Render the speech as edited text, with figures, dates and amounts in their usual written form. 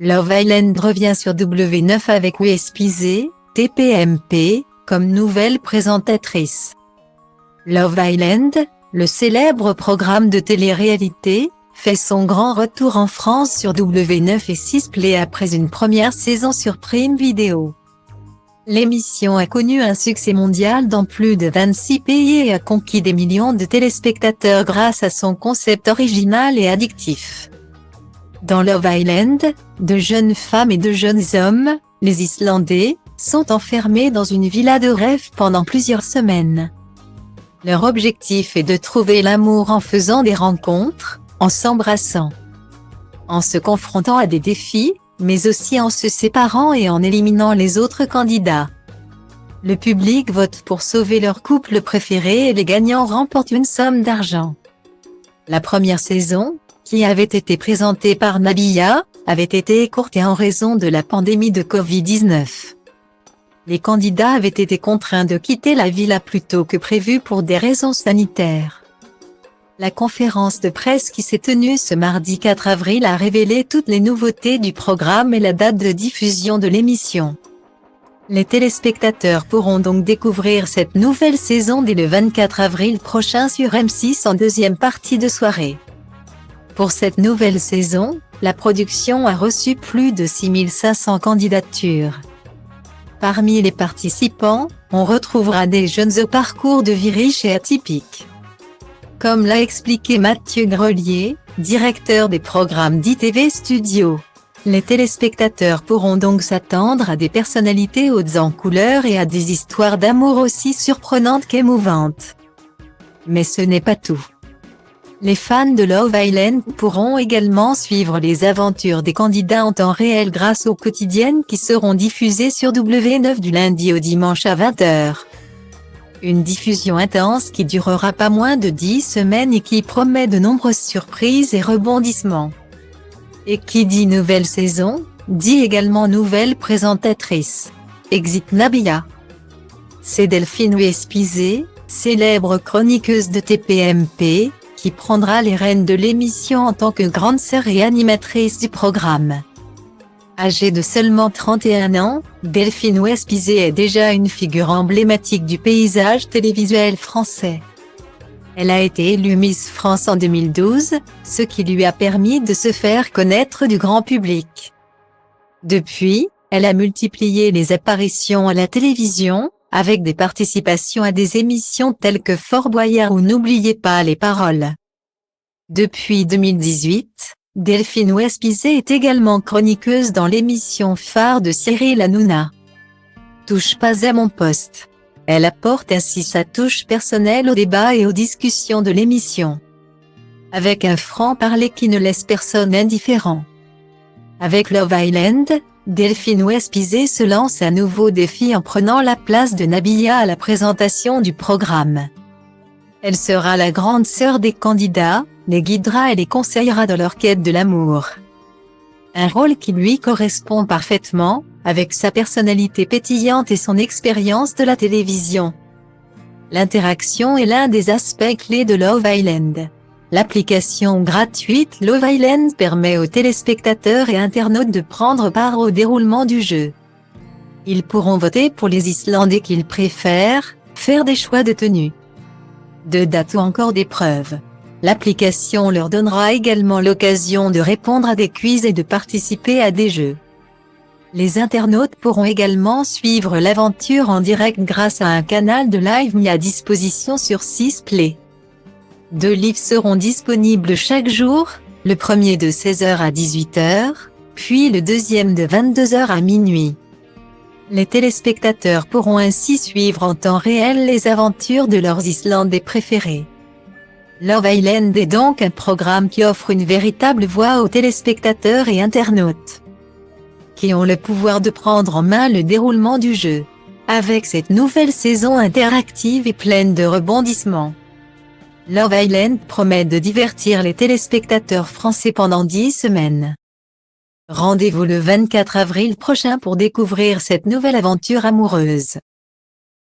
Love Island revient sur W9 avec Uespizé, TPMP, comme nouvelle présentatrice. Love Island, le célèbre programme de télé-réalité, fait son grand retour en France sur W9 et 6play après une première saison sur Prime Video. L'émission a connu un succès mondial dans plus de 26 pays et a conquis des millions de téléspectateurs grâce à son concept original et addictif. Dans Love Island, de jeunes femmes et de jeunes hommes, les Islandais, sont enfermés dans une villa de rêve pendant plusieurs semaines. Leur objectif est de trouver l'amour en faisant des rencontres, en s'embrassant, en se confrontant à des défis, mais aussi en se séparant et en éliminant les autres candidats. Le public vote pour sauver leur couple préféré et les gagnants remportent une somme d'argent. La première saison, qui avait été présentée par Nabila, avait été écourtée en raison de la pandémie de Covid-19. Les candidats avaient été contraints de quitter la villa plus tôt que prévu pour des raisons sanitaires. La conférence de presse qui s'est tenue ce mardi 4 avril a révélé toutes les nouveautés du programme et la date de diffusion de l'émission. Les téléspectateurs pourront donc découvrir cette nouvelle saison dès le 24 avril prochain sur M6 en deuxième partie de soirée. Pour cette nouvelle saison, la production a reçu plus de 6500 candidatures. Parmi les participants, on retrouvera des jeunes au parcours de vie riche et atypique. Comme l'a expliqué Mathieu Grelier, directeur des programmes d'ITV Studio. Les téléspectateurs pourront donc s'attendre à des personnalités hautes en couleur et à des histoires d'amour aussi surprenantes qu'émouvantes. Mais ce n'est pas tout. Les fans de Love Island pourront également suivre les aventures des candidats en temps réel grâce aux quotidiennes qui seront diffusées sur W9 du lundi au dimanche à 20h. Une diffusion intense qui durera pas moins de 10 semaines et qui promet de nombreuses surprises et rebondissements. Et qui dit nouvelle saison, dit également nouvelle présentatrice. Exit Nabila. C'est Delphine Uespizé, célèbre chroniqueuse de TPMP, qui prendra les rênes de l'émission en tant que grande sœur et animatrice du programme. Âgée de seulement 31 ans, Delphine Uespizé est déjà une figure emblématique du paysage télévisuel français. Elle a été élue Miss France en 2012, ce qui lui a permis de se faire connaître du grand public. Depuis, elle a multiplié les apparitions à la télévision, avec des participations à des émissions telles que Fort Boyard ou N'oubliez pas les paroles. Depuis 2018, Delphine Uespizé est également chroniqueuse dans l'émission phare de Cyril Hanouna. Touche pas à mon poste. Elle apporte ainsi sa touche personnelle au débat et aux discussions de l'émission. Avec un franc-parler qui ne laisse personne indifférent. Avec Love Island, Delphine Uespizé se lance un nouveau défi en prenant la place de Nabila à la présentation du programme. Elle sera la grande sœur des candidats, les guidera et les conseillera dans leur quête de l'amour. Un rôle qui lui correspond parfaitement, avec sa personnalité pétillante et son expérience de la télévision. L'interaction est l'un des aspects clés de Love Island. L'application gratuite Love Island permet aux téléspectateurs et internautes de prendre part au déroulement du jeu. Ils pourront voter pour les Islandais qu'ils préfèrent, faire des choix de tenue, de date ou encore d'épreuves. L'application leur donnera également l'occasion de répondre à des quiz et de participer à des jeux. Les internautes pourront également suivre l'aventure en direct grâce à un canal de live mis à disposition sur 6play. 2 livres seront disponibles chaque jour, le premier de 16h à 18h, puis le deuxième de 22h à minuit. Les téléspectateurs pourront ainsi suivre en temps réel les aventures de leurs Islandais préférés. Love Island est donc un programme qui offre une véritable voix aux téléspectateurs et internautes, qui ont le pouvoir de prendre en main le déroulement du jeu. Avec cette nouvelle saison interactive et pleine de rebondissements, Love Island promet de divertir les téléspectateurs français pendant 10 semaines. Rendez-vous le 24 avril prochain pour découvrir cette nouvelle aventure amoureuse.